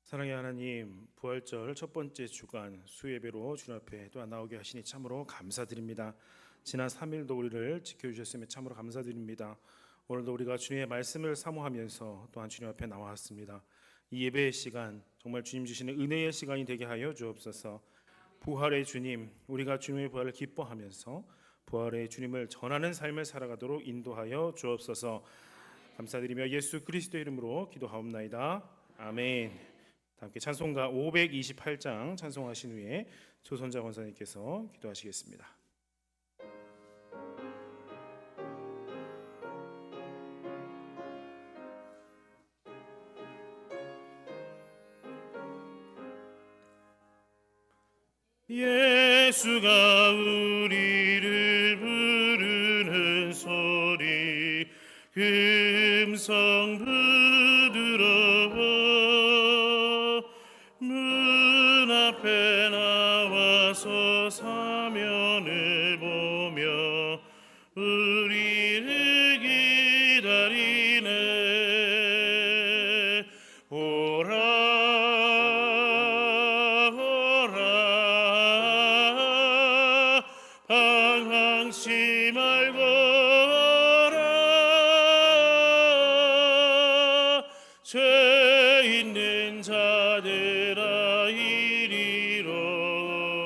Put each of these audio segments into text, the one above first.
사랑의 하나님, 부활절 첫 번째 주간 수예배로 주님 앞에 또한 나오게 하시니 참으로 감사드립니다. 지난 3일도 우리를 지켜주셨음에 참으로 감사드립니다. 오늘도 우리가 주님의 말씀을 사모하면서 또한 주님 앞에 나왔습니다. 이 예배의 시간 정말 주님 주시는 은혜의 시간이 되게 하여 주옵소서. 부활의 주님, 우리가 주님의 부활을 기뻐하면서 부활의 주님을 전하는 삶을 살아가도록 인도하여 주옵소서. 감사드리며 예수 그리스도의 이름으로 기도하옵나이다. 아멘. 함께 찬송가 528장 찬송하신 후에 조선자 권사님께서 기도하시겠습니다. 예수가 우리를 부르는 소리 음성 부드러워 문 앞에 나와서 사면을 보며 우리를 기다리네. 오라 오라 방황치 말고 오라 죄 있는 자들아 이리로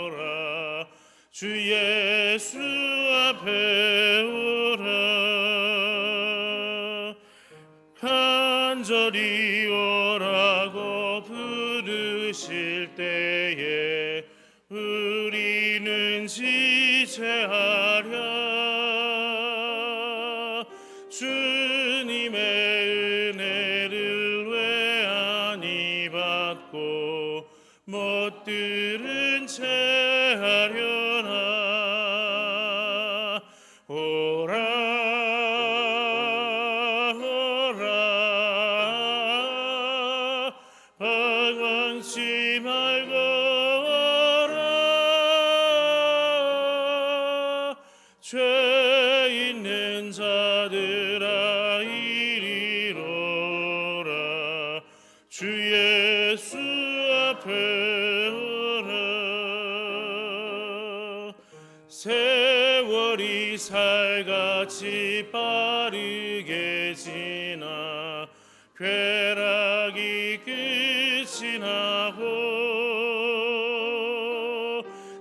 오라 주 예수 앞에 오라 간절히 오라고 부르실 때에 우리는 지체하랴. 주님의 은혜를 왜 아니 받고 못 들은 채 하려나. 오라 오라 방황치 말고 오라 죄 있는 자들아 이리로 오라 주 예수 앞에 오라. 세월이 살같이 빠르게 지나 쾌락이 끝이 나고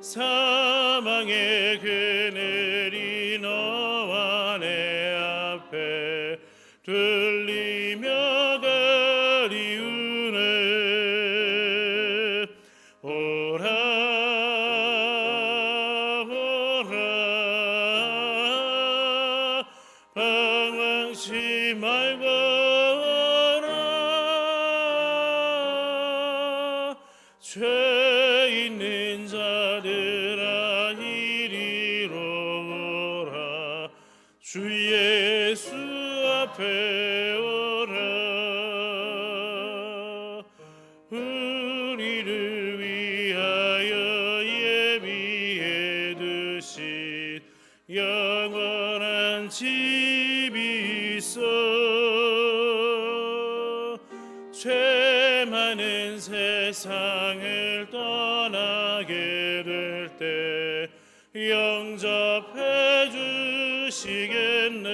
사망의 그늘이 너와 내 앞에 들리며 그리우네. 오라 오라 방황치 말고 오라 죄 있는 자들아 이리로 오라 주 예수 앞에 오라. 우리를 위하여 예비해 두신 영원한 집이 있어 죄 많은 세상을 떠나게 될 때 영접해 주시겠네.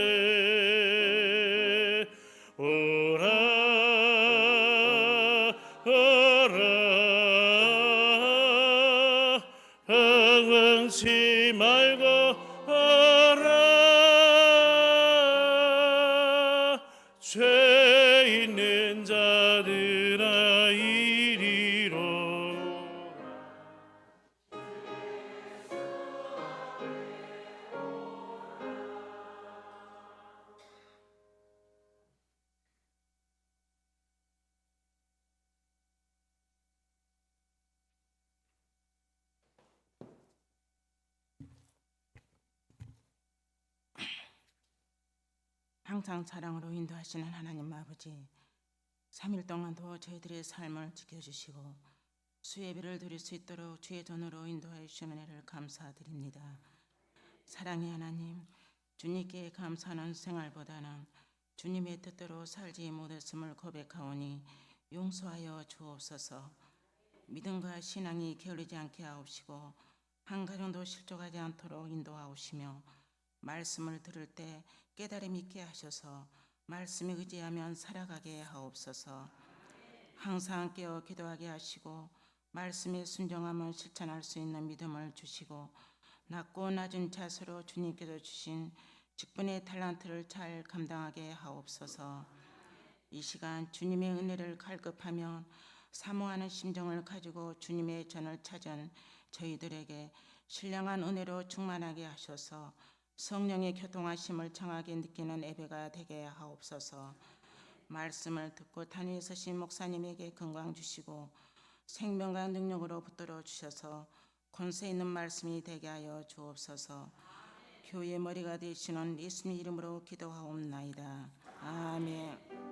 오라 오라 방황치 말고 오라 죄 있는 자들아 이리로. 항상 사랑으로 인도하시는 하나님 아버지, 3일 동안도 저희들의 삶을 지켜주시고 수예배를 드릴 수 있도록 주의 전으로 인도하여 주시는 은혜를 감사드립니다. 사랑의 하나님, 주님께 감사하는 생활보다는 주님의 뜻대로 살지 못했음을 고백하오니 용서하여 주옵소서. 믿음과 신앙이 게으르지 않게 하옵시고 한 가정도 실족하지 않도록 인도하옵시며 말씀을 들을 때 깨달음 있게 하셔서 말씀에 의지하면 살아가게 하옵소서. 항상 깨어 기도하게 하시고 말씀에 순종하면 실천할 수 있는 믿음을 주시고 낮고 낮은 자세로 주님께서 주신 직분의 탤런트를 잘 감당하게 하옵소서. 이 시간 주님의 은혜를 갈급하며 사모하는 심정을 가지고 주님의 전을 찾은 저희들에게 신령한 은혜로 충만하게 하셔서 성령의 교통하심을 정하게 느끼는 예배가 되게 하옵소서. 말씀을 듣고 단위에 서신 목사님에게 건강 주시고 생명과 능력으로 붙들어 주셔서 권세 있는 말씀이 되게 하여 주옵소서. 교회의 머리가 되시는 예수님 이름으로 기도하옵나이다. 아멘.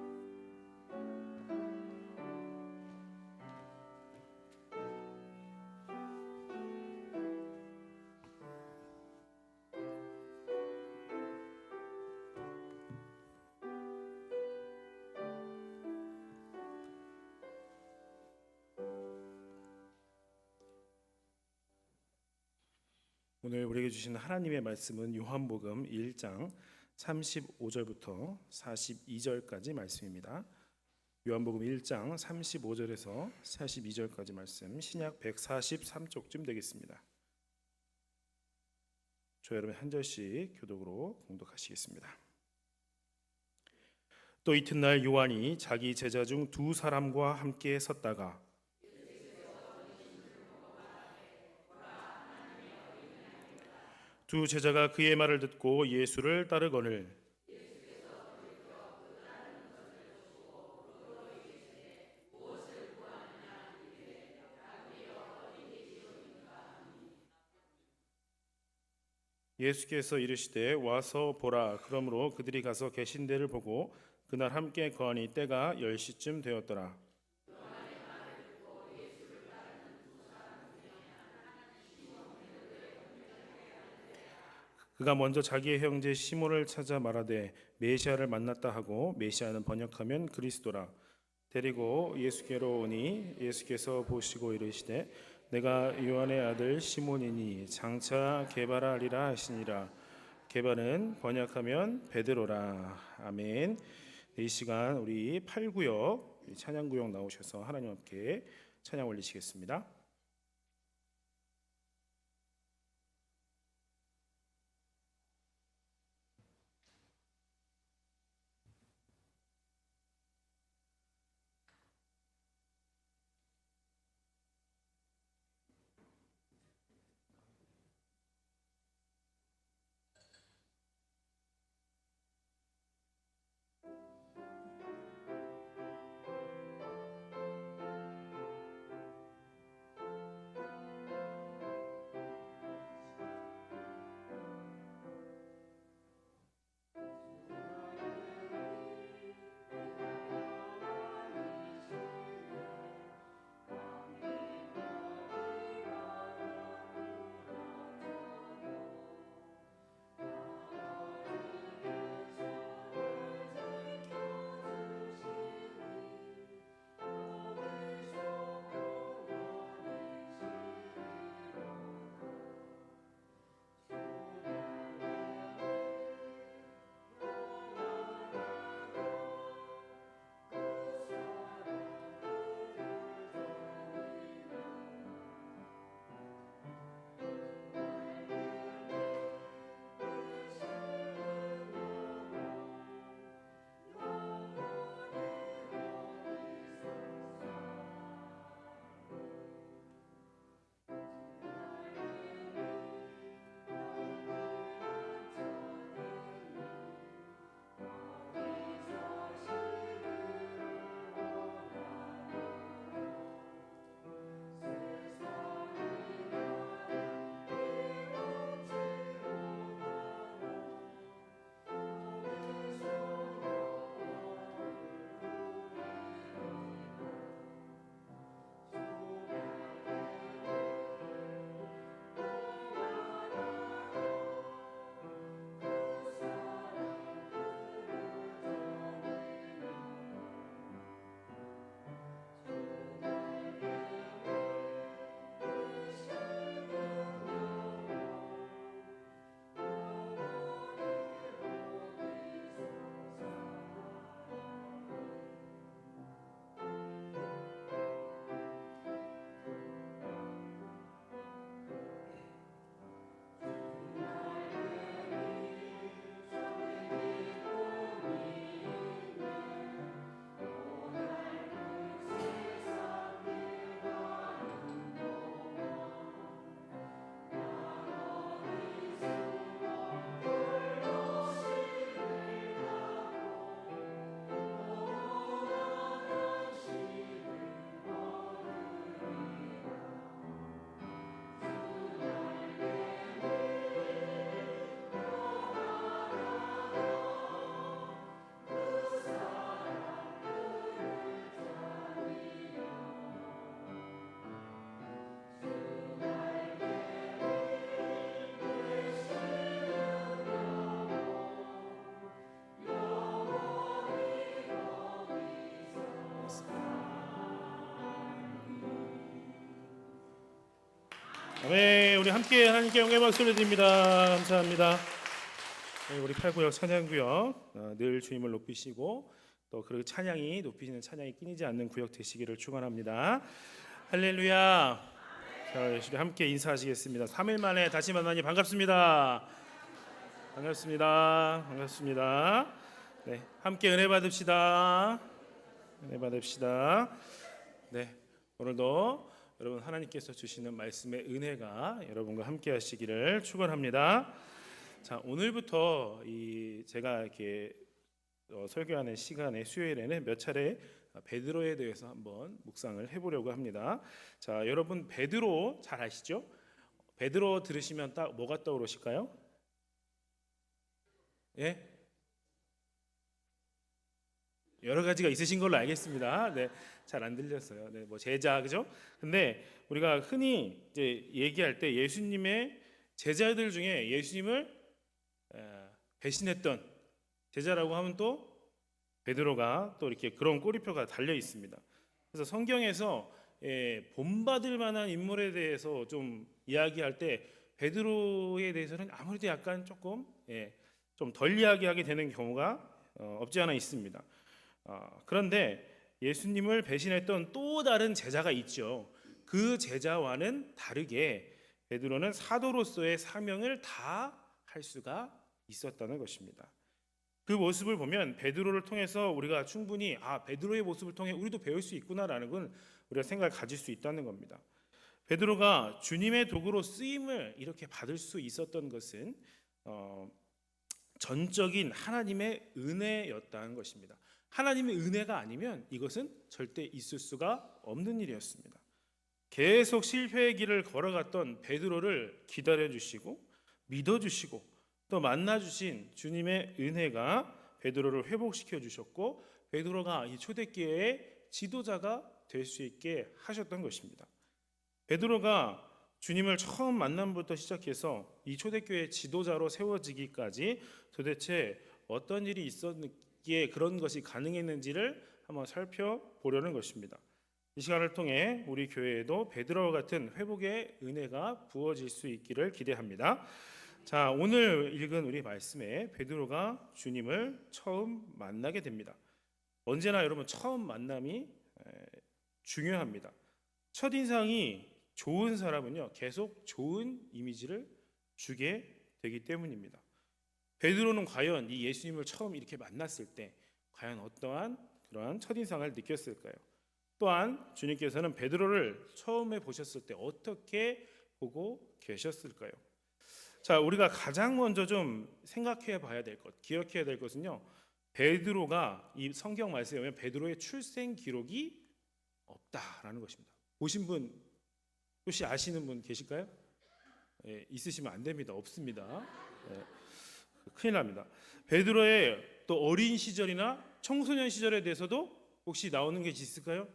오늘 우리에게 주신 하나님의 말씀은 요한복음 1장 35절부터 42절까지 말씀입니다. 요한복음 1장 35절에서 42절까지 말씀, 신약 143쪽쯤 되겠습니다. 저 여러분 한 절씩 교독으로 공독하시겠습니다. 또 이튿날 요한이 자기 제자 중 두 사람과 함께 섰다가 두 제자가 그의 말을 듣고 예수를 따르거늘 예수께서 이르시되 와서 보라. 그러므로 그들이 가서 계신 데를 보고 그날 함께 거하니 때가 10시쯤 되었더라. 그가 먼저 자기의 형제 시몬을 찾아 말하되 메시아를 만났다 하고, 메시아는 번역하면 그리스도라. 데리고 예수께로 오니 예수께서 보시고 이르시되 내가 요한의 아들 시몬이니 장차 게바라리라 하시니라. 게바는 번역하면 베드로라. 아멘. 이 시간 우리 8구역 찬양구역 나오셔서 하나님 함께 찬양 올리시겠습니다. 아멘. 우리 함께 하나님께 영광의 박수를 드립니다. 감사합니다. 네, 우리 8구역 찬양구역 늘 주님을 높이시고 또 그 찬양이 높이시는 찬양이 끊이지 않는 구역 되시기를 축원합니다. 할렐루야. 자, 우리 함께 인사하시겠습니다. 3일 만에 다시 만나니 반갑습니다. 반갑습니다. 반갑습니다. 네, 함께 은혜 받읍시다. 은혜 받읍시다. 네, 오늘도 여러분 하나님께서 주시는 말씀의 은혜가 여러분과 함께 하시기를 축원합니다. 자, 오늘부터 제가 이렇게 설교하는 시간에 수요일에는 몇 차례 베드로에 대해서 한번 묵상을 해보려고 합니다. 자, 여러분 베드로 잘 아시죠? 베드로 들으시면 딱 뭐가 떠오르실까요? 예? 여러 가지가 있으신 걸로 알겠습니다. 네, 잘 안 들렸어요. 네, 뭐 제자 그죠? 근데 우리가 흔히 이제 얘기할 때 예수님의 제자들 중에 예수님을 배신했던 제자라고 하면 또 베드로가 또 이렇게 그런 꼬리표가 달려 있습니다. 그래서 성경에서 본받을 만한 인물에 대해서 좀 이야기할 때 베드로에 대해서는 아무래도 약간 조금 좀 덜 이야기하게 되는 경우가 없지 않아 있습니다. 그런데 예수님을 배신했던 또 다른 제자가 있죠. 그 제자와는 다르게 베드로는 사도로서의 사명을 다 할 수가 있었다는 것입니다. 그 모습을 보면 베드로를 통해서 우리가 충분히 베드로의 모습을 통해 우리도 배울 수 있구나라는 건 우리가 생각을 가질 수 있다는 겁니다. 베드로가 주님의 도구로 쓰임을 이렇게 받을 수 있었던 것은 전적인 하나님의 은혜였다는 것입니다. 하나님의 은혜가 아니면 이것은 절대 있을 수가 없는 일이었습니다. 계속 실패의 길을 걸어갔던 베드로를 기다려주시고 믿어주시고 또 만나주신 주님의 은혜가 베드로를 회복시켜 주셨고 베드로가 이 초대교회의 지도자가 될 수 있게 하셨던 것입니다. 베드로가 주님을 처음 만남부터 시작해서 이 초대교회의 지도자로 세워지기까지 도대체 어떤 일이 있었기에 그런 것이 가능했는지를 한번 살펴보려는 것입니다. 이 시간을 통해 우리 교회에도 베드로와 같은 회복의 은혜가 부어질 수 있기를 기대합니다. 자, 오늘 읽은 우리 말씀에 베드로가 주님을 처음 만나게 됩니다. 언제나 여러분 처음 만남이 중요합니다. 첫인상이 좋은 사람은요 계속 좋은 이미지를 주게 되기 때문입니다. 베드로는 과연 이 예수님을 처음 이렇게 만났을 때 과연 어떠한 그러한 첫인상을 느꼈을까요? 또한 주님께서는 베드로를 처음에 보셨을 때 어떻게 보고 계셨을까요? 자, 우리가 가장 먼저 좀 생각해 봐야 될 것, 기억해야 될 것은요, 베드로가 이 성경 말씀에 보면 베드로의 출생 기록이 없다라는 것입니다. 보신 분, 혹시 아시는 분 계실까요? 있으시면 안 됩니다. 없습니다. 큰일 납니다. 베드로의 또 어린 시절이나 청소년 시절에 대해서도 혹시 나오는 게 있을까요?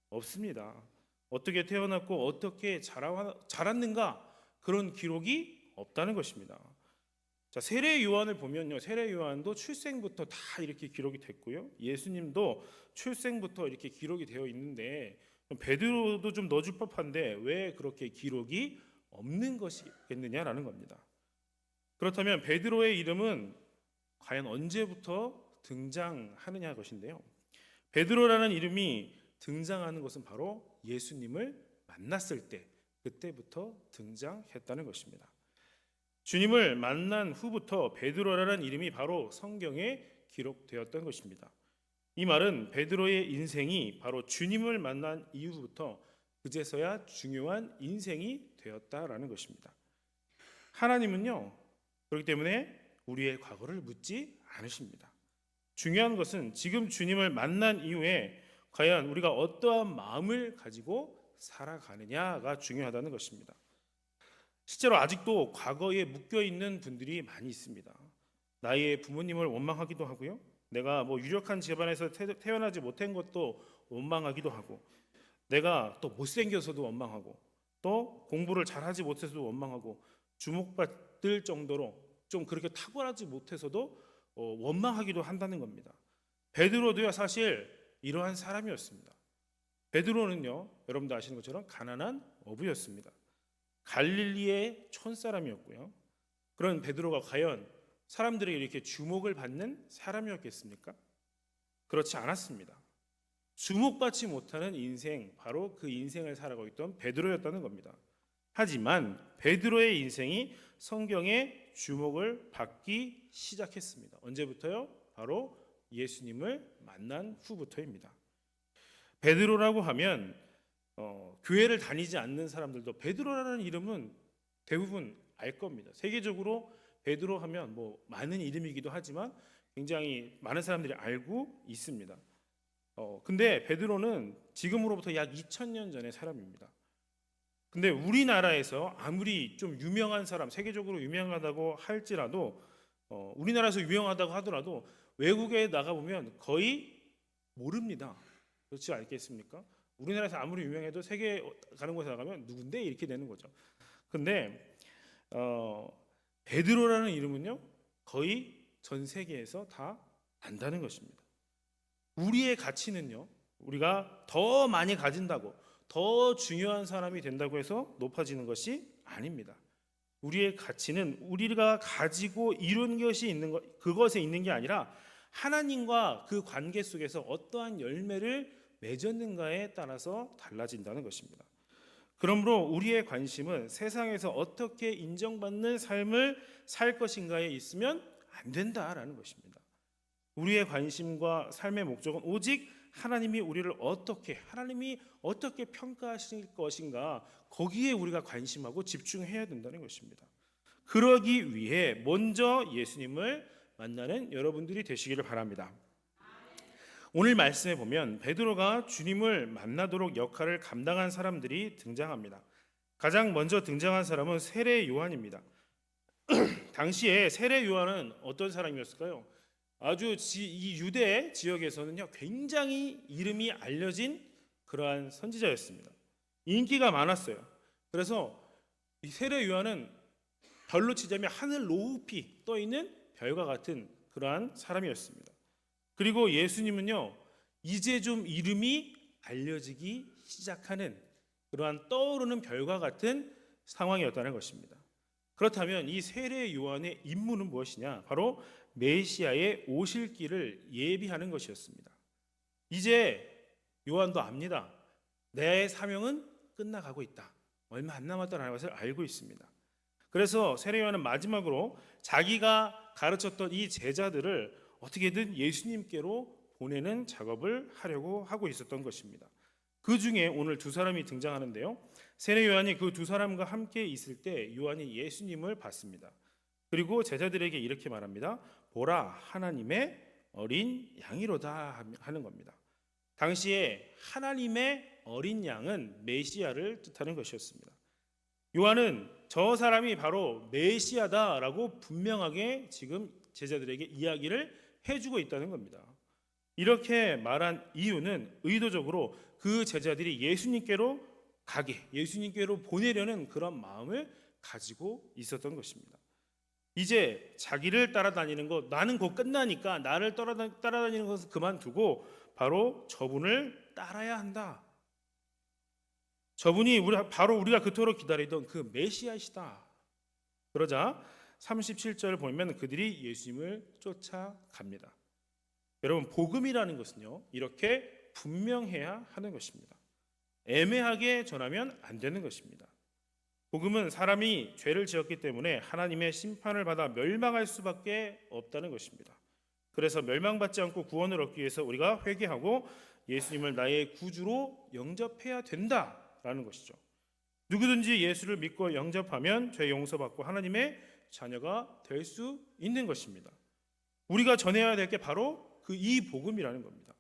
없습니다. 어떻게 태어났고 어떻게 자랐는가 그런 기록이 없다는 것입니다. 자, 세례 요한을 보면요, 세례 요한도 출생부터 다 이렇게 기록이 됐고요, 예수님도 출생부터 이렇게 기록이 되어 있는데 베드로도 좀 넣어줄 법한데 왜 그렇게 기록이 없는 것이겠느냐라는 겁니다. 그렇다면 베드로의 이름은 과연 언제부터 등장하느냐 것인데요, 베드로라는 이름이 등장하는 것은 바로 예수님을 만났을 때 그때부터 등장했다는 것입니다. 주님을 만난 후부터 베드로라는 이름이 바로 성경에 기록되었던 것입니다. 이 말은 베드로의 인생이 바로 주님을 만난 이후부터 그제서야 중요한 인생이 되었다라는 것입니다. 하나님은요, 그렇기 때문에 우리의 과거를 묻지 않으십니다. 중요한 것은 지금 주님을 만난 이후에 과연 우리가 어떠한 마음을 가지고 살아가느냐가 중요하다는 것입니다. 실제로 아직도 과거에 묶여있는 분들이 많이 있습니다. 나의 부모님을 원망하기도 하고요, 내가 유력한 집안에서 태어나지 못한 것도 원망하기도 하고, 내가 또 못생겨서도 원망하고, 또 공부를 잘하지 못해서도 원망하고, 주목받을 정도로 좀 그렇게 탁월하지 못해서도 원망하기도 한다는 겁니다. 베드로도요 사실 이러한 사람이었습니다. 베드로는요, 여러분도 아시는 것처럼 가난한 어부였습니다. 갈릴리의 촌사람이었고요. 그런 베드로가 과연 사람들에게 이렇게 주목을 받는 사람이었겠습니까? 그렇지 않았습니다. 주목받지 못하는 인생, 바로 그 인생을 살아가고 있던 베드로였다는 겁니다. 하지만 베드로의 인생이 성경의 주목을 받기 시작했습니다. 언제부터요? 바로 예수님을 만난 후부터입니다. 베드로라고 하면 교회를 다니지 않는 사람들도 베드로라는 이름은 대부분 알 겁니다. 세계적으로 베드로 하면 많은 이름이기도 하지만 굉장히 많은 사람들이 알고 있습니다. 근데 베드로는 지금으로부터 약 2000년 전의 사람입니다. 근데 우리나라에서 아무리 좀 유명한 사람, 세계적으로 유명하다고 할지라도 우리나라에서 유명하다고 하더라도 외국에 나가보면 거의 모릅니다. 그렇지 않겠습니까? 우리나라에서 아무리 유명해도 세계 가는 곳에 나가면 누군데 이렇게 되는 거죠. 근데 베드로라는 이름은요 거의 전 세계에서 다 안다는 것입니다. 우리의 가치는요 우리가 더 많이 가진다고 더 중요한 사람이 된다고 해서 높아지는 것이 아닙니다. 우리의 가치는 우리가 가지고 이룬 것이 있는 것, 그것에 있는 게 아니라 하나님과 그 관계 속에서 어떠한 열매를 맺었는가에 따라서 달라진다는 것입니다. 그러므로 우리의 관심은 세상에서 어떻게 인정받는 삶을 살 것인가에 있으면 안 된다라는 것입니다. 우리의 관심과 삶의 목적은 오직 하나님이 어떻게 평가하실 것인가, 거기에 우리가 관심하고 집중해야 된다는 것입니다. 그러기 위해 먼저 예수님을 만나는 여러분들이 되시기를 바랍니다. 오늘 말씀에 보면 베드로가 주님을 만나도록 역할을 감당한 사람들이 등장합니다. 가장 먼저 등장한 사람은 세례 요한입니다. 당시에 세례 요한은 어떤 사람이었을까요? 아주 이 유대 지역에서는요 굉장히 이름이 알려진 그러한 선지자였습니다. 인기가 많았어요. 그래서 이 세례 요한은 별로 치자면 하늘 높이 떠 있는 별과 같은 그러한 사람이었습니다. 그리고 예수님은요 이제 좀 이름이 알려지기 시작하는 그러한 떠오르는 별과 같은 상황이었다는 것입니다. 그렇다면 이 세례 요한의 임무는 무엇이냐? 바로 메시아의 오실 길을 예비하는 것이었습니다. 이제 요한도 압니다. 내 사명은 끝나가고 있다. 얼마 안 남았다는 것을 알고 있습니다. 그래서 세례 요한은 마지막으로 자기가 가르쳤던 이 제자들을 어떻게든 예수님께로 보내는 작업을 하려고 하고 있었던 것입니다. 그 중에 오늘 두 사람이 등장하는데요. 세례 요한이 그 두 사람과 함께 있을 때 요한이 예수님을 봤습니다. 그리고 제자들에게 이렇게 말합니다. 보라, 하나님의 어린 양이로다 하는 겁니다. 당시에 하나님의 어린 양은 메시아를 뜻하는 것이었습니다. 요한은 저 사람이 바로 메시아다라고 분명하게 지금 제자들에게 이야기를 해주고 있다는 겁니다. 이렇게 말한 이유는 의도적으로 그 제자들이 예수님께로 보내려는 그런 마음을 가지고 있었던 것입니다. 이제 자기를 따라다니는 것, 나는 곧 끝나니까 나를 따라다니는 것을 그만두고 바로 저분을 따라야 한다. 저분이 바로 우리가 그토록 기다리던 그 메시아시다. 그러자 37절 보면 그들이 예수님을 쫓아갑니다. 여러분, 복음이라는 것은요 이렇게 분명해야 하는 것입니다. 애매하게 전하면 안 되는 것입니다. 복음은 사람이 죄를 지었기 때문에 하나님의 심판을 받아 멸망할 수밖에 없다는 것입니다. 그래서 멸망받지 않고 구원을 얻기 위해서 우리가 회개하고 예수님을 나의 구주로 영접해야 된다라는 것이죠. 누구든지 예수를 믿고 영접하면 죄 용서받고 하나님의 자녀가 될 수 있는 것입니다. 우리가 전해야 될 게 바로 그 이 복음이라는 겁니다.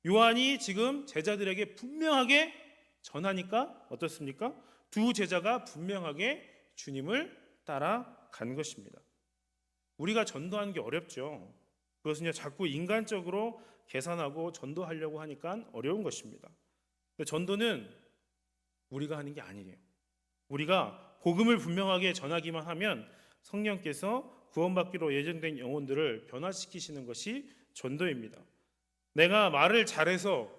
요한이 지금 제자들에게 분명하게 전하니까 어떻습니까? 두 제자가 분명하게 주님을 따라간 것입니다. 우리가 전도하는 게 어렵죠. 그것은요 자꾸 인간적으로 계산하고 전도하려고 하니까 어려운 것입니다. 근데 전도는 우리가 하는 게 아니에요. 우리가 복음을 분명하게 전하기만 하면 성령께서 구원받기로 예정된 영혼들을 변화시키시는 것이 전도입니다. 내가 말을 잘해서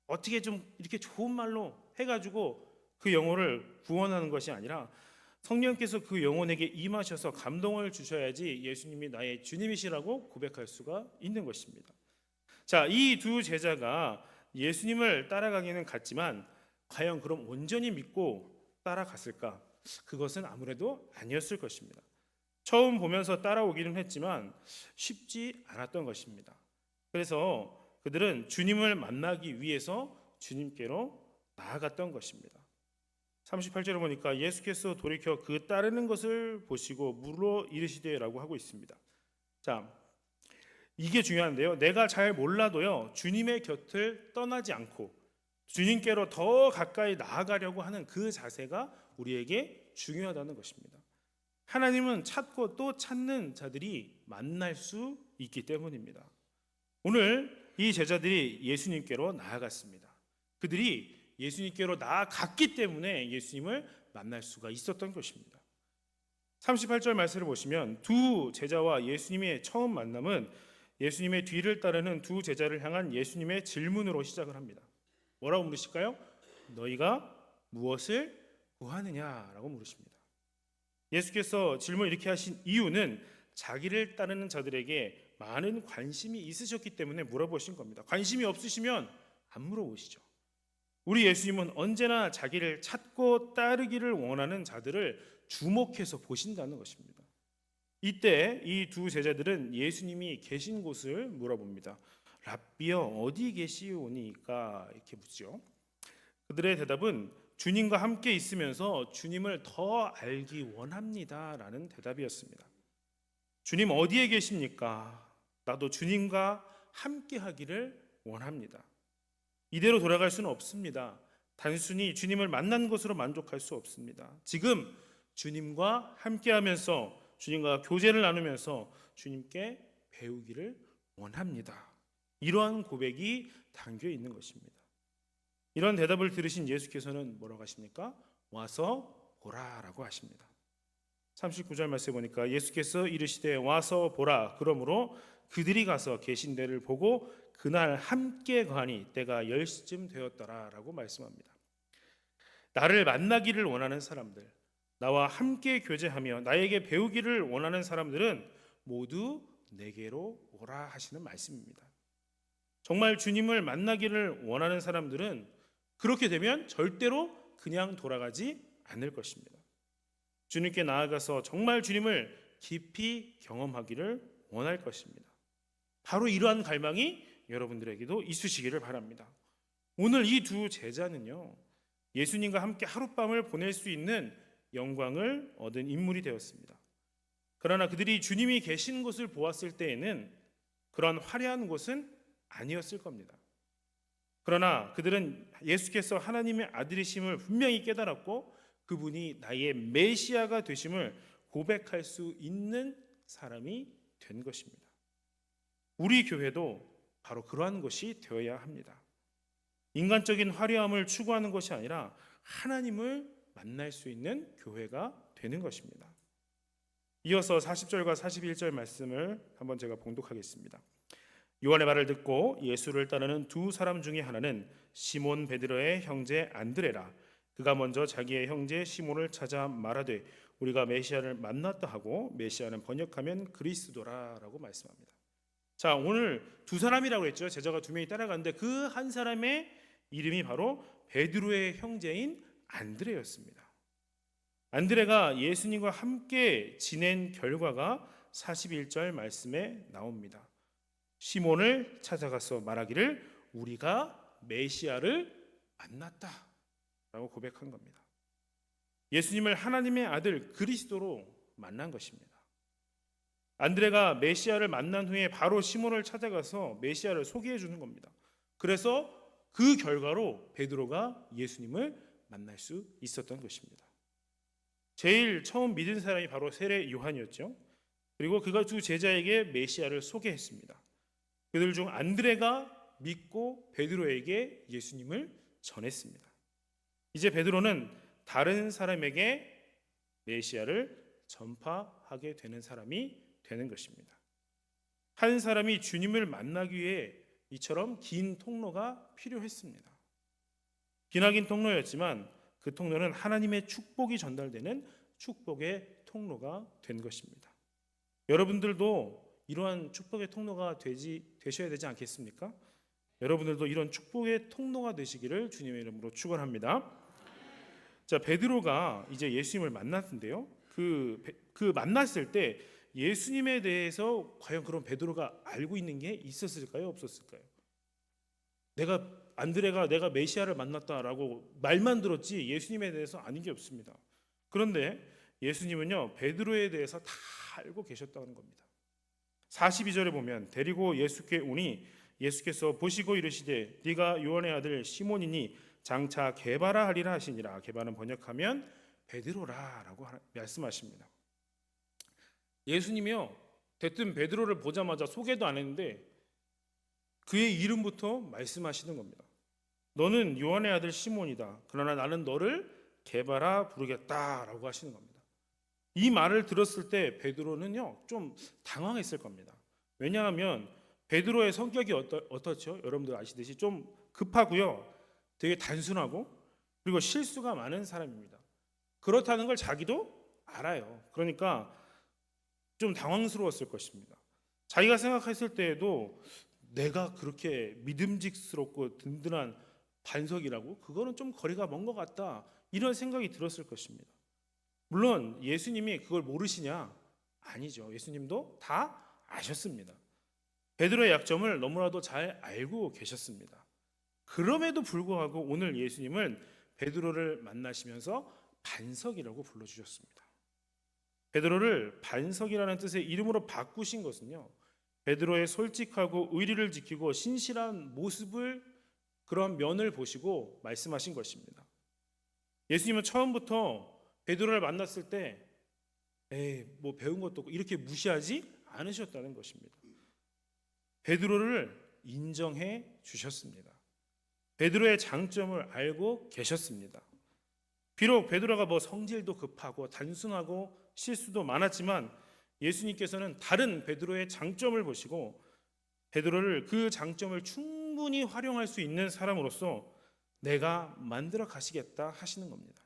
어떻게 좀 이렇게 좋은 말로 해가지고 그 영혼을 구원하는 것이 아니라 성령께서 그 영혼에게 임하셔서 감동을 주셔야지 예수님이 나의 주님이시라고 고백할 수가 있는 것입니다. 자, 이 두 제자가 예수님을 따라가기는 갔지만 과연 그럼 온전히 믿고 따라갔을까? 그것은 아무래도 아니었을 것입니다. 처음 보면서 따라오기는 했지만 쉽지 않았던 것입니다. 그래서 그들은 주님을 만나기 위해서 주님께로 나아갔던 것입니다. 38절에 보니까 예수께서 돌이켜 그 따르는 것을 보시고 물어 이르시되라고 하고 있습니다. 자, 이게 중요한데요. 내가 잘 몰라도요, 주님의 곁을 떠나지 않고 주님께로 더 가까이 나아가려고 하는 그 자세가 우리에게 중요하다는 것입니다. 하나님은 찾고 또 찾는 자들이 만날 수 있기 때문입니다. 오늘 이 제자들이 예수님께로 나아갔습니다. 그들이 예수님께로 나아갔기 때문에 예수님을 만날 수가 있었던 것입니다. 38절 말씀을 보시면 두 제자와 예수님의 처음 만남은 예수님의 뒤를 따르는 두 제자를 향한 예수님의 질문으로 시작을 합니다. 뭐라고 물으실까요? 너희가 무엇을 구하느냐라고 물으십니다. 예수께서 질문을 이렇게 하신 이유는 자기를 따르는 자들에게 많은 관심이 있으셨기 때문에 물어보신 겁니다. 관심이 없으시면 안 물어보시죠. 우리 예수님은 언제나 자기를 찾고 따르기를 원하는 자들을 주목해서 보신다는 것입니다. 이때 이 두 제자들은 예수님이 계신 곳을 물어봅니다. 랍비여 어디 계시오니까 이렇게 묻죠. 그들의 대답은 주님과 함께 있으면서 주님을 더 알기 원합니다라는 대답이었습니다. 주님 어디에 계십니까? 나도 주님과 함께 하기를 원합니다. 이대로 돌아갈 수는 없습니다. 단순히 주님을 만난 것으로 만족할 수 없습니다. 지금 주님과 함께하면서 주님과 교제를 나누면서 주님께 배우기를 원합니다. 이러한 고백이 담겨 있는 것입니다. 이런 대답을 들으신 예수께서는 뭐라고 하십니까? 와서 보라라고 하십니다. 39절 말씀에 보니까 예수께서 이르시되 와서 보라. 그러므로 그들이 가서 계신 데를 보고 그날 함께 가니 때가 10시쯤 되었더라라고 말씀합니다. 나를 만나기를 원하는 사람들, 나와 함께 교제하며 나에게 배우기를 원하는 사람들은 모두 내게로 오라 하시는 말씀입니다. 정말 주님을 만나기를 원하는 사람들은 그렇게 되면 절대로 그냥 돌아가지 않을 것입니다. 주님께 나아가서 정말 주님을 깊이 경험하기를 원할 것입니다. 바로 이러한 갈망이 여러분들에게도 있으시기를 바랍니다. 오늘 이 두 제자는요, 예수님과 함께 하룻밤을 보낼 수 있는 영광을 얻은 인물이 되었습니다. 그러나 그들이 주님이 계신 곳을 보았을 때에는 그런 화려한 곳은 아니었을 겁니다. 그러나 그들은 예수께서 하나님의 아들이심을 분명히 깨달았고 그분이 나의 메시아가 되심을 고백할 수 있는 사람이 된 것입니다. 우리 교회도 바로 그러한 것이 되어야 합니다. 인간적인 화려함을 추구하는 것이 아니라 하나님을 만날 수 있는 교회가 되는 것입니다. 이어서 40절과 41절 말씀을 한번 제가 봉독하겠습니다. 요한의 말을 듣고 예수를 따르는 두 사람 중에 하나는 시몬 베드로의 형제 안드레라. 그가 먼저 자기의 형제 시몬을 찾아 말하되 우리가 메시아를 만났다 하고 메시아는 번역하면 그리스도라라고 말씀합니다. 자, 오늘 두 사람이라고 했죠. 제자가 두 명이 따라갔는데 그 한 사람의 이름이 바로 베드로의 형제인 안드레였습니다. 안드레가 예수님과 함께 지낸 결과가 41절 말씀에 나옵니다. 시몬을 찾아가서 말하기를 우리가 메시아를 만났다 라고 고백한 겁니다. 예수님을 하나님의 아들 그리스도로 만난 것입니다. 안드레가 메시아를 만난 후에 바로 시몬을 찾아가서 메시아를 소개해 주는 겁니다. 그래서 그 결과로 베드로가 예수님을 만날 수 있었던 것입니다. 제일 처음 믿은 사람이 바로 세례 요한이었죠. 그리고 그가 두 제자에게 메시아를 소개했습니다. 그들 중 안드레가 믿고 베드로에게 예수님을 전했습니다. 이제 베드로는 다른 사람에게 메시아를 전파하게 되는 사람이 되는 것입니다. 한 사람이 주님을 만나기 위해 이처럼 긴 통로가 필요했습니다. 기나긴 통로였지만 그 통로는 하나님의 축복이 전달되는 축복의 통로가 된 것입니다. 여러분들도 이러한 축복의 통로가 되셔야 되지 않겠습니까? 여러분들도 이런 축복의 통로가 되시기를 주님의 이름으로 축원합니다. 자, 베드로가 이제 예수님을 만났는데요. 그 만났을 때 예수님에 대해서 과연 그런 베드로가 알고 있는 게 있었을까요? 없었을까요? 안드레가 내가 메시아를 만났다라고 말만 들었지 예수님에 대해서 아는 게 없습니다. 그런데 예수님은요, 베드로에 대해서 다 알고 계셨다는 겁니다. 42절에 보면 데리고 예수께 오니 예수께서 보시고 이르시되 네가 요한의 아들 시몬이니 장차 게바라 하리라 하시니라. 게바는 번역하면 베드로라라고 말씀하십니다. 예수님이요, 대뜸 베드로를 보자마자 소개도 안 했는데 그의 이름부터 말씀하시는 겁니다. 너는 요한의 아들 시몬이다. 그러나 나는 너를 게바라 부르겠다라고 하시는 겁니다. 이 말을 들었을 때 베드로는요, 좀 당황했을 겁니다. 왜냐하면 베드로의 성격이 어떻죠? 여러분들 아시듯이 좀 급하고요, 되게 단순하고 그리고 실수가 많은 사람입니다. 그렇다는 걸 자기도 알아요. 그러니까 좀 당황스러웠을 것입니다. 자기가 생각했을 때에도 내가 그렇게 믿음직스럽고 든든한 반석이라고? 그거는 좀 거리가 먼 것 같다, 이런 생각이 들었을 것입니다. 물론 예수님이 그걸 모르시냐? 아니죠. 예수님도 다 아셨습니다. 베드로의 약점을 너무나도 잘 알고 계셨습니다. 그럼에도 불구하고 오늘 예수님은 베드로를 만나시면서 반석이라고 불러주셨습니다. 베드로를 반석이라는 뜻의 이름으로 바꾸신 것은요, 베드로의 솔직하고 의리를 지키고 신실한 모습을, 그런 면을 보시고 말씀하신 것입니다. 예수님은 처음부터 베드로를 만났을 때 뭐 배운 것도 없고 이렇게 무시하지 않으셨다는 것입니다. 베드로를 인정해 주셨습니다. 베드로의 장점을 알고 계셨습니다. 비록 베드로가 뭐 성질도 급하고 단순하고 실수도 많았지만 예수님께서는 다른 베드로의 장점을 보시고 베드로를 그 장점을 충분히 활용할 수 있는 사람으로서 내가 만들어 가시겠다 하시는 겁니다.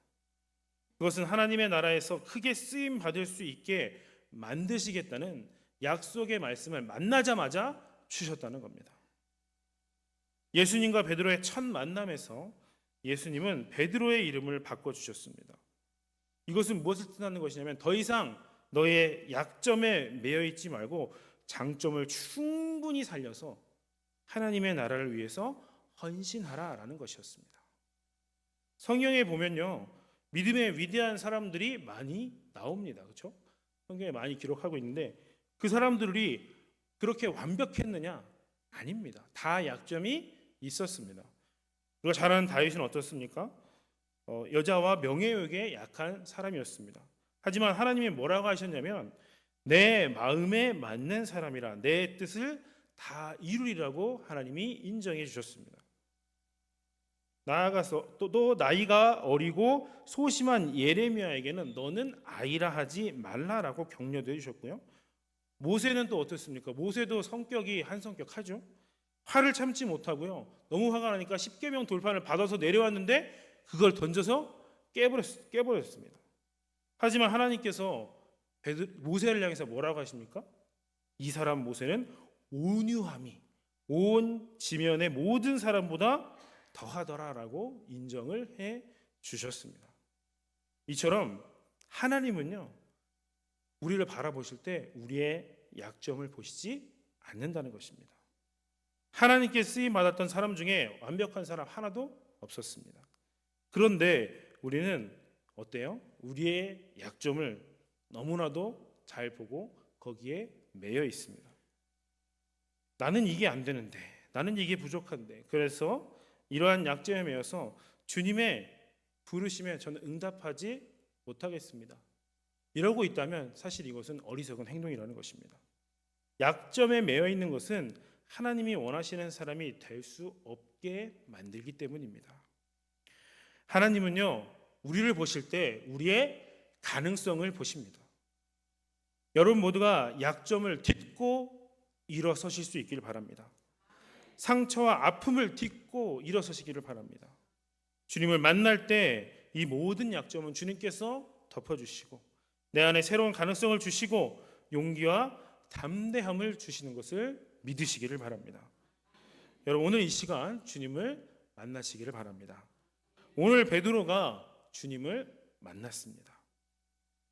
그것은 하나님의 나라에서 크게 쓰임 받을 수 있게 만드시겠다는 약속의 말씀을 만나자마자 주셨다는 겁니다. 예수님과 베드로의 첫 만남에서 예수님은 베드로의 이름을 바꿔주셨습니다. 이것은 무엇을 뜻하는 것이냐면 더 이상 너의 약점에 매여 있지 말고 장점을 충분히 살려서 하나님의 나라를 위해서 헌신하라라는 것이었습니다. 성경에 보면요, 믿음의 위대한 사람들이 많이 나옵니다. 그렇죠? 성경에 많이 기록하고 있는데 그 사람들이 그렇게 완벽했느냐? 아닙니다. 다 약점이 있었습니다. 우리가 잘 아는 다윗은 어떻습니까? 여자와 명예욕에 약한 사람이었습니다. 하지만 하나님이 뭐라고 하셨냐면 내 마음에 맞는 사람이라 내 뜻을 다 이루리라고 하나님이 인정해 주셨습니다. 나아가서 또 나이가 어리고 소심한 예레미야에게는 너는 아이라 하지 말라라고 격려도 해주셨고요. 모세는 또 어떻습니까? 모세도 성격이 한 성격하죠. 화를 참지 못하고요, 너무 화가 나니까 십계명 돌판을 받아서 내려왔는데 그걸 던져서 깨버렸습니다. 하지만 하나님께서 모세를 향해서 뭐라고 하십니까? 이 사람 모세는 온유함이 온 지면의 모든 사람보다 더하더라라고 인정을 해 주셨습니다. 이처럼 하나님은요, 우리를 바라보실 때 우리의 약점을 보시지 않는다는 것입니다. 하나님께 쓰임 받았던 사람 중에 완벽한 사람 하나도 없었습니다. 그런데 우리는 어때요? 우리의 약점을 너무나도 잘 보고 거기에 매여 있습니다. 나는 이게 안 되는데, 나는 이게 부족한데, 그래서 이러한 약점에 매여서 주님의 부르심에 저는 응답하지 못하겠습니다. 이러고 있다면 사실 이것은 어리석은 행동이라는 것입니다. 약점에 매여 있는 것은 하나님이 원하시는 사람이 될 수 없게 만들기 때문입니다. 하나님은요, 우리를 보실 때 우리의 가능성을 보십니다. 여러분 모두가 약점을 딛고 일어서실 수 있기를 바랍니다. 상처와 아픔을 딛고 일어서시기를 바랍니다. 주님을 만날 때 이 모든 약점은 주님께서 덮어주시고 내 안에 새로운 가능성을 주시고 용기와 담대함을 주시는 것을 믿으시기를 바랍니다. 여러분, 오늘 이 시간 주님을 만나시기를 바랍니다. 오늘 베드로가 주님을 만났습니다.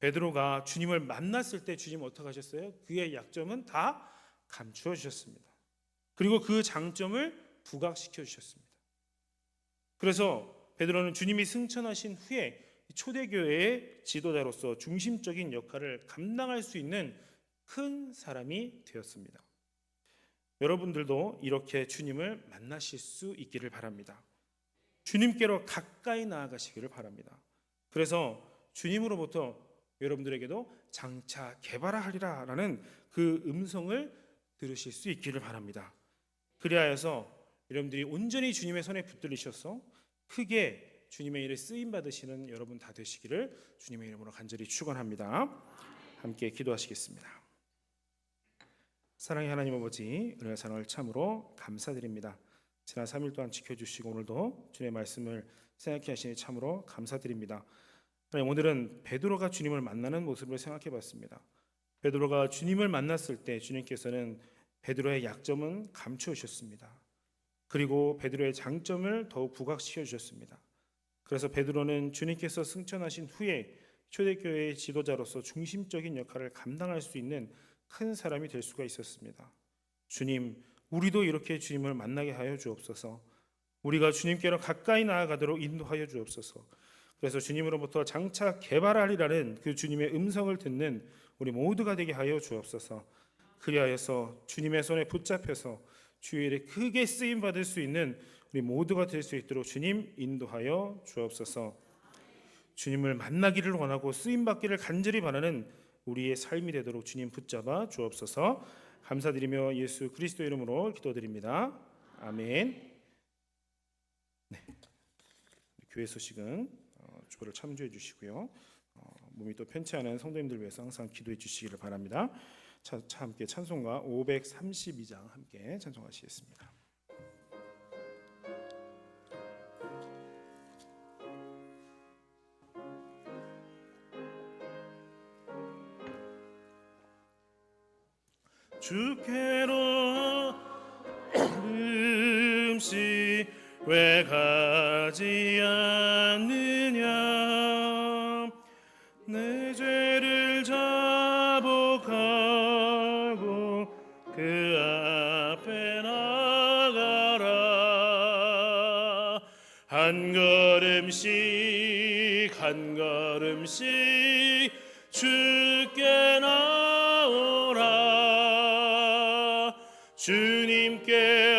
베드로가 주님을 만났을 때 주님 어떻게 하셨어요? 그의 약점은 다 감추어 주셨습니다. 그리고 그 장점을 부각시켜 주셨습니다. 그래서 베드로는 주님이 승천하신 후에 초대교회의 지도자로서 중심적인 역할을 감당할 수 있는 큰 사람이 되었습니다. 여러분들도 이렇게 주님을 만나실 수 있기를 바랍니다. 주님께로 가까이 나아가시기를 바랍니다. 그래서 주님으로부터 여러분들에게도 장차 개발하리라 라는 그 음성을 들으실 수 있기를 바랍니다. 그리하여서 여러분들이 온전히 주님의 손에 붙들리셔서 크게 주님의 일에 쓰임 받으시는 여러분 다 되시기를 주님의 이름으로 간절히 축원합니다. 함께 기도하시겠습니다. 사랑의 하나님 아버지, 은혜와 사랑을 참으로 감사드립니다. 지난 3일 동안 지켜주시고 오늘도 주님의 말씀을 생각해 하시니 참으로 감사드립니다. 하나님, 오늘은 베드로가 주님을 만나는 모습을 생각해 봤습니다. 베드로가 주님을 만났을 때 주님께서는 베드로의 약점은 감추어 주셨습니다. 그리고 베드로의 장점을 더욱 부각시켜 주셨습니다. 그래서 베드로는 주님께서 승천하신 후에 초대교회의 지도자로서 중심적인 역할을 감당할 수 있는 큰 사람이 될 수가 있었습니다. 주님, 우리도 이렇게 주님을 만나게 하여 주옵소서. 우리가 주님께로 가까이 나아가도록 인도하여 주옵소서. 그래서 주님으로부터 장차 개발하리라는 그 주님의 음성을 듣는 우리 모두가 되게 하여 주옵소서. 그리하여서 주님의 손에 붙잡혀서 주의 일에 크게 쓰임 받을 수 있는 우리 모두가 될 수 있도록 주님 인도하여 주옵소서. 주님을 만나기를 원하고 쓰임 받기를 간절히 바라는 우리의 삶이 되도록 주님 붙잡아 주옵소서. 감사드리며 예수 그리스도 이름으로 기도드립니다. 아멘. 네. 교회 소식은 주보를 참조해 주시고요. 몸이 또 편치 않은 성도님들 위해서 항상 기도해 주시기를 바랍니다. 함께 찬송가 532장 함께 찬송하시겠습니다. 주께로 음식 왜 가지 않느냐 내 죄를 자복하고 그 앞에 나가라 한 걸음씩 한 걸음씩 주께 나오라 주님께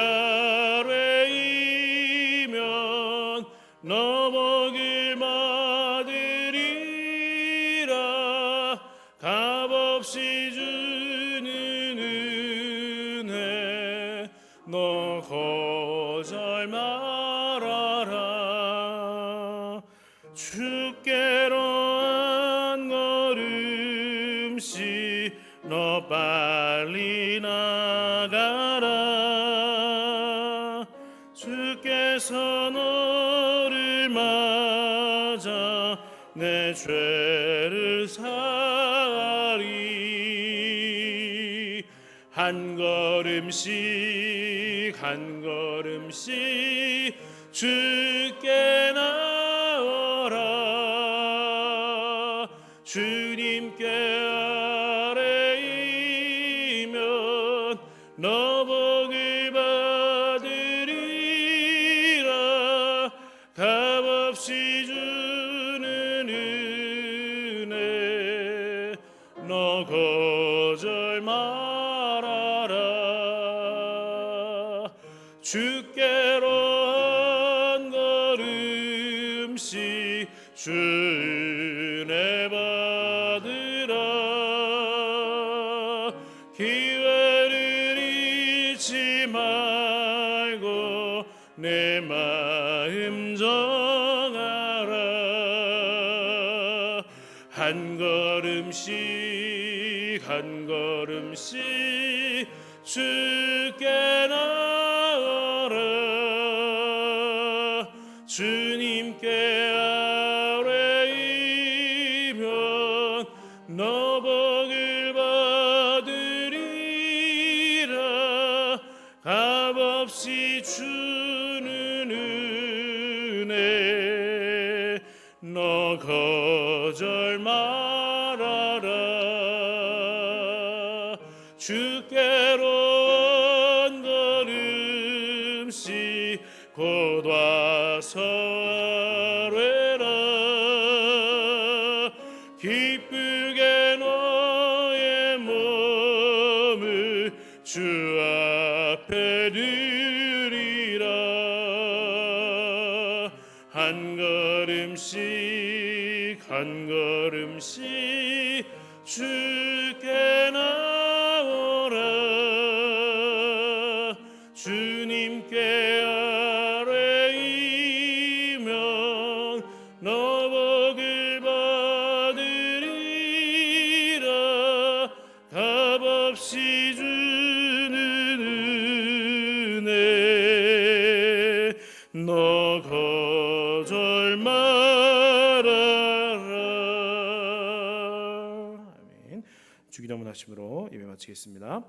아뢰이면 너 복을 받으리라 값없이 주는 은혜 너 거절 말아라 주께로 한 걸음씩 너 빨리 나가라 주께서 너를 맞아 내 죄를 사리 한 걸음씩 한 걸음씩 주께 나오라 주님께 아뢰이면 너 복을 받으리라 값없이 주는 은혜 너 거절 말아라 주께로 한 걸음씩 주 은혜 받으라 기회를 잊지 말고 내 마음 정하라 한 걸음씩 한 걸음씩 주께 나오라 주님께 아뢰이면 복을 받으리라. 값없이 주는 은혜 너 거절 말아라. 주께로 한 걸음씩 곧 와서 아뢰라. 기쁘게 너의 몸을 주 앞에 드리라. 한 걸음씩 한 걸음씩 주께 나오라. 주님께 아뢰이면 너 복을 받으리라. 값없이 주는 은혜 너 거절 말아라. 아멘. 주기도문 하심으로 예배 마치겠습니다.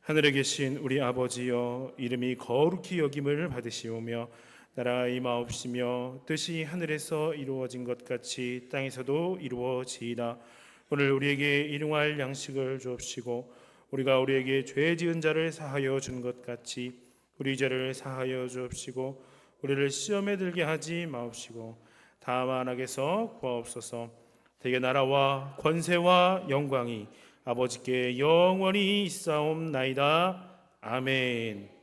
하늘에 계신 우리 아버지여, 이름이 거룩히 여김을 받으시오며 나라가 임하옵시며 뜻이 하늘에서 이루어진 것 같이 땅에서도 이루어지이다. 오늘 우리에게 일용할 양식을 주옵시고 우리가 우리에게 죄 지은 자를 사하여 준 것 같이 우리 죄를 사하여 주옵시고 우리를 시험에 들게 하지 마옵시고 다만 악에서 구하옵소서. 대개 나라와 권세와 영광이 아버지께 영원히 있사옵나이다. 아멘.